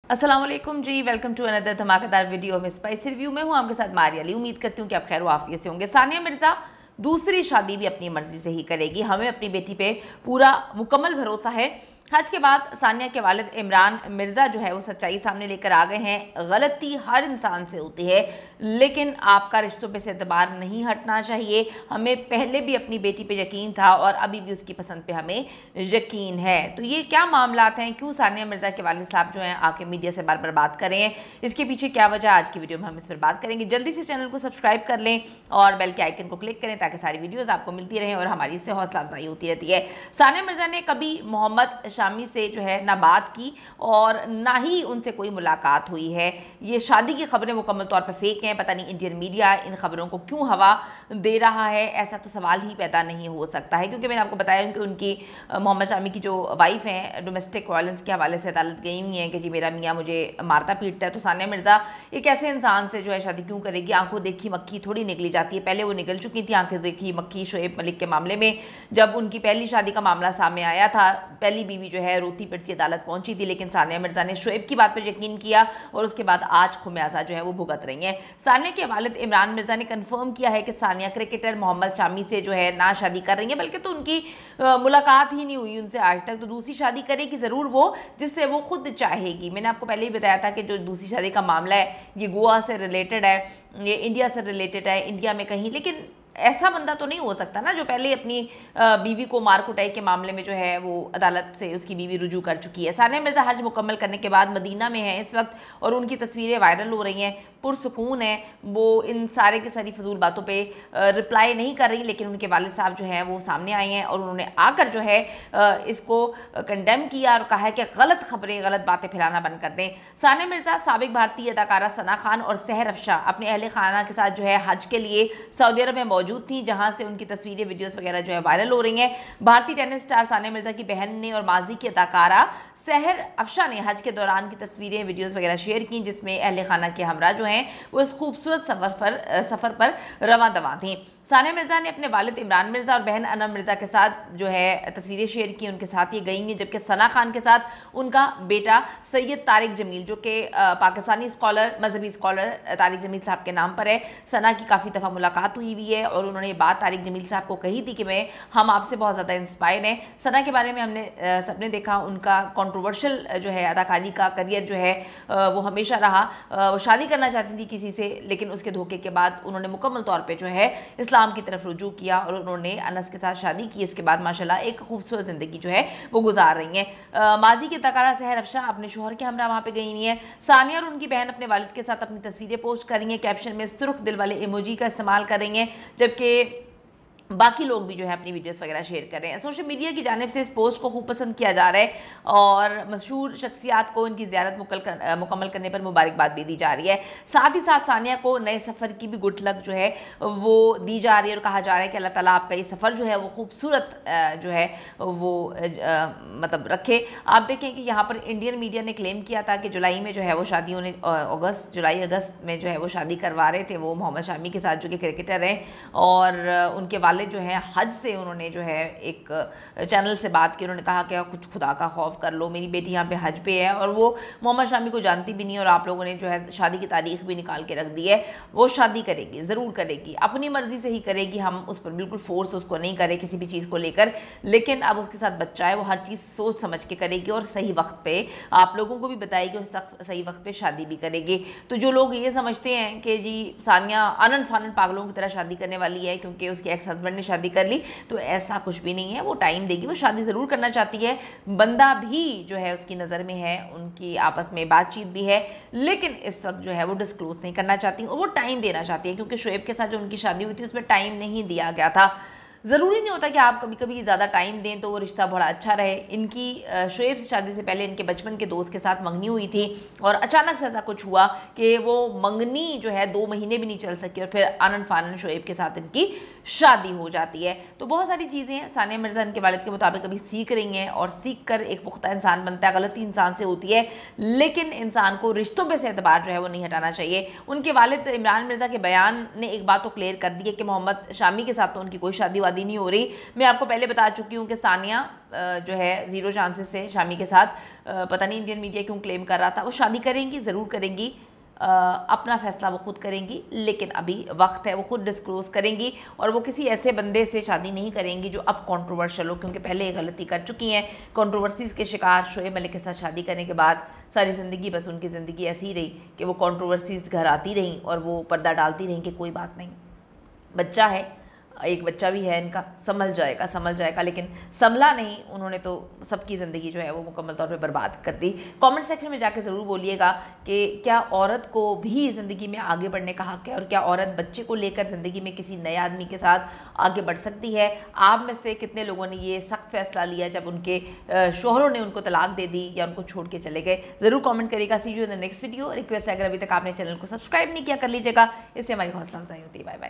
अस्सलाम वालेकुम जी, welcome to another धमाकेदार वीडियो में स्पाइसी रिव्यू में हूँ आपके साथ मारिया अली। उम्मीद करती हूँ कि आप खैर वाफियत से होंगे। सानिया मिर्ज़ा दूसरी शादी भी अपनी मर्जी से ही करेगी, हमें अपनी बेटी पे पूरा मुकम्मल भरोसा है। हज के बाद सानिया के वालिद इमरान मिर्ज़ा जो है वो सच्चाई सामने लेकर आ गए हैं। गलती हर इंसान से होती है, लेकिन आपका रिश्तों पे से एतबार नहीं हटना चाहिए। हमें पहले भी अपनी बेटी पे यकीन था और अभी भी उसकी पसंद पे हमें यकीन है। तो ये क्या मामलात हैं, क्यों सानिया मिर्ज़ा के वालिद साहब जो हैं आके मीडिया से बार बार बात कर रहे हैं, इसके पीछे क्या वजह, आज की वीडियो में हम इस पर बात करेंगे। जल्दी से चैनल को सब्सक्राइब कर लें और बेल के आइकन को क्लिक करें ताकि सारी वीडियोज़ आपको मिलती रहें और हमारी इससे हौसला अफजाई होती रहती है। सानिया मिर्ज़ा ने कभी मोहम्मद शामी से जो है ना बात की और ना ही उनसे कोई मुलाकात हुई है। ये शादी की खबरें मुकम्मल तौर पर फेक हैं। पता नहीं इंडियन मीडिया इन खबरों को क्यों हवा दे रहा है, ऐसा तो सवाल ही पैदा नहीं हो सकता है, क्योंकि मैंने आपको बताया कि उनकी मोहम्मद शामी की जो वाइफ हैं डोमेस्टिक वायलेंस के हवाले से अदालत गई हुई हैं कि जी मेरा मियाँ मुझे मारता पीटता है। तो सानिया मिर्ज़ा एक ऐसे इंसान से जो है शादी क्यों करेगी? आंखों देखी मक्खी थोड़ी निकली जाती है। पहले वो निकल चुकी थी आंखें देखी मक्खी शोएब मलिक के मामले में, जब उनकी पहली शादी का मामला सामने आया था। पहली बीवी जो है रोती पिटती अदालत पहुंची थी, लेकिन सानिया मिर्ज़ा ने शोएब की बात पर यकीन किया और उसके बाद आज खुमियाजा जो है वो भुगत रही हैं। सानिया के वालिद इमरान मिर्ज़ा ने कंफर्म किया है कि सानिया क्रिकेटर मोहम्मद शामी से जो है ना शादी कर रही है, बल्कि तो उनकी मुलाकात ही नहीं हुई उनसे आज तक। तो दूसरी शादी करेगी ज़रूर वो, जिससे वो खुद चाहेगी। मैंने आपको पहले ही बताया था कि जो दूसरी शादी का मामला है ये गोवा से रिलेटेड है, ये इंडिया से रिलेटेड है, इंडिया में कहीं। लेकिन ऐसा बंदा तो नहीं हो सकता ना जो पहले अपनी बीवी को मार कुटाई के मामले में जो है वो अदालत से उसकी बीवी रुजू कर चुकी है। सानिया मिर्ज़ा हज मुकम्मल करने के बाद मदीना में है इस वक्त और उनकी तस्वीरें वायरल हो रही हैं, पुरसुकून है। वो इन सारे की सारी फजूल बातों पे रिप्लाई नहीं कर रही, लेकिन उनके वालिद साहब जो हैं वो सामने आए हैं और उन्होंने आकर जो है इसको कंडेम किया और कहा है कि गलत खबरें गलत बातें फैलाना बंद कर दें। सानिया मिर्ज़ा साबिक भारतीय अदाकारा सना खान और सहर अफशा अपने अहले खाना के साथ जो है हज के लिए सऊदी अरब में मौजूद थी, जहां से उनकी तस्वीरें वीडियोस वगैरह जो है वायरल हो रही हैं। भारतीय टेनिस स्टार सानिया मिर्ज़ा की बहन ने और माजी की अदाकारा सहर अफशा ने हज के दौरान की तस्वीरें वीडियोस वगैरह शेयर की, जिसमें अहले खाना के हमरा जो हैं वो इस खूबसूरत सफ़र पर रवां दवां थी। सानिया मिर्ज़ा ने अपने वालिद इमरान मिर्ज़ा और बहन अनम मिर्ज़ा के साथ जो है तस्वीरें शेयर की, उनके साथ ये गई हैं। जबकि सना खान के साथ उनका बेटा सैयद तारिक जमील, जो कि पाकिस्तानी स्कॉलर मजहबी स्कॉलर तारिक जमील साहब के नाम पर है। सना की काफ़ी दफ़ा मुलाकात हुई हुई है और उन्होंने ये बात तारिक जमील साहब को कही थी कि हम आपसे बहुत ज़्यादा इंस्पायर हैं। सना के बारे में हमने सबने देखा, उनका कंट्रोवर्शियल जो है अदाकारी का करियर जो है वो हमेशा रहा। वो शादी करना चाहती थी किसी से, लेकिन उसके धोखे के बाद उन्होंने मुकम्मल तौर पर जो है इस्लाम की तरफ रुजू किया और उन्होंने अनस के साथ शादी की। इसके बाद माशाल्लाह एक खूबसूरत ज़िंदगी जो है वो गुजार रही हैं। माजी की तकारा सहर अफशा अपने शोहर के हमरा वहाँ पे गई हुई हैं। सानिया और उनकी बहन अपने वालिद के साथ अपनी तस्वीरें पोस्ट कर रही हैं, कैप्शन में सुर्ख दिल वाले इमोजी का इस्तेमाल कर रही हैं, जबकि बाकी लोग भी जो है अपनी वीडियोस वगैरह शेयर कर रहे हैं। सोशल मीडिया की जानिब से इस पोस्ट को खूब पसंद किया जा रहा है और मशहूर शख्सियात को इनकी ज़ियारत मुकम्मल करने पर मुबारकबाद भी दी जा रही है। साथ ही साथ सानिया को नए सफ़र की भी गुड लक जो है वो दी जा रही है और कहा जा रहा है कि अल्लाह ताला आपका ये सफ़र जो है वो खूबसूरत जो है वो मतलब रखे। आप देखें कि यहाँ पर इंडियन मीडिया ने क्लेम किया था कि जुलाई में जो है वो शादी होने जुलाई अगस्त में जो है वो शादी करवा रहे थे वो मोहम्मद शामी के साथ, जो कि क्रिकेटर हैं, और उनके वालिद जो है हज से उन्होंने जो है एक चैनल से बात की। उन्होंने कहा कि कुछ खुदा का खौफ कर लो, मेरी बेटी यहाँ पे हज पे है और वो मोहम्मद शामी को जानती भी नहीं और आप लोगों ने जो है शादी की तारीख भी निकाल के रख दी है। वो शादी करेगी, ज़रूर करेगी, अपनी मर्जी से ही करेगी। हम उस पर बिल्कुल फोर्स उसको नहीं करें किसी भी चीज़ को लेकर, लेकिन अब उसके साथ बच्चा है, वो हर चीज़ सोच समझ के करेगी और सही वक्त पे आप लोगों को भी बताएगी और सही वक्त पे शादी भी करेगी। तो जो लोग ये समझते हैं कि जी सानिया आनन फानन पागलों की तरह शादी करने वाली है क्योंकि उसके एक्स हस्बैंड ने शादी कर ली, तो ऐसा कुछ भी नहीं है। वो टाइम देगी, वो शादी ज़रूर करना चाहती है। बंदा भी जो है उसकी नज़र में है, उनकी आपस में बातचीत भी है, लेकिन इस वक्त जो है वो डिस्क्लोज नहीं करना चाहती और वो टाइम देना चाहती है, क्योंकि शोएब के साथ जो उनकी शादी हुई थी उसमें टाइम नहीं दिया गया था। ज़रूरी नहीं होता कि आप कभी कभी ज़्यादा टाइम दें तो वो रिश्ता बड़ा अच्छा रहे। इनकी शोएब से शादी से पहले इनके बचपन के दोस्त के साथ मंगनी हुई थी और अचानक से ऐसा कुछ हुआ कि वो मंगनी जो है 2 महीने भी नहीं चल सकी और फिर आनन फानन शोएब के साथ इनकी शादी हो जाती है। तो बहुत सारी चीज़ें सानिया मिर्ज़ा इनके वालिद के मुताबिक अभी सीख रही हैं और सीख कर एक पुख्ता इंसान बनता है। गलती इंसान से होती है, लेकिन इंसान को रिश्तों पे से एतबार जो है वो नहीं हटाना चाहिए। उनके वालिद इमरान मिर्ज़ा के बयान ने एक बात तो क्लियर कर दी है कि मोहम्मद शामी के साथ तो उनकी कोई शादी वादी नहीं हो रही। मैं आपको पहले बता चुकी हूँ कि सानिया जो है 0 चांसेस से शामी के साथ पता नहीं इंडियन मीडिया क्यों क्लेम कर रहा था। वो शादी करेंगी, ज़रूर करेंगी, अपना फ़ैसला वो खुद करेंगी, लेकिन अभी वक्त है, वो खुद डिस्क्लोज करेंगी। और वो किसी ऐसे बंदे से शादी नहीं करेंगी जो अब कंट्रोवर्शियल हो, क्योंकि पहले ये गलती कर चुकी हैं, कंट्रोवर्सीज़ के शिकार। शोएब मलिक के साथ शादी करने के बाद सारी ज़िंदगी बस उनकी ज़िंदगी ऐसी ही रही कि वो कंट्रोवर्सीज़ घर आती रहीं और वो पर्दा डालती रहीं कि कोई बात नहीं, बच्चा है, एक बच्चा भी है इनका, संभल जाएगा, लेकिन संभला नहीं। उन्होंने तो सबकी ज़िंदगी जो है वो मुकम्मल तौर पे बर्बाद कर दी। कमेंट सेक्शन में जाकर ज़रूर बोलिएगा कि क्या औरत को भी ज़िंदगी में आगे बढ़ने का हक़ है, और क्या औरत बच्चे को लेकर ज़िंदगी में किसी नए आदमी के साथ आगे बढ़ सकती है। आप में से कितने लोगों ने ये सख्त फैसला लिया जब उनके शोहरों ने उनको तलाक दे दी या उनको छोड़ के चले गए, ज़रूर कॉमेंट करिएगा। See you in the next video. Request है, अगर अभी तक आपने चैनल को सब्सक्राइब नहीं किया कर लीजिएगा, इससे हमारी हौसला अफजाई होती है। Bye bye.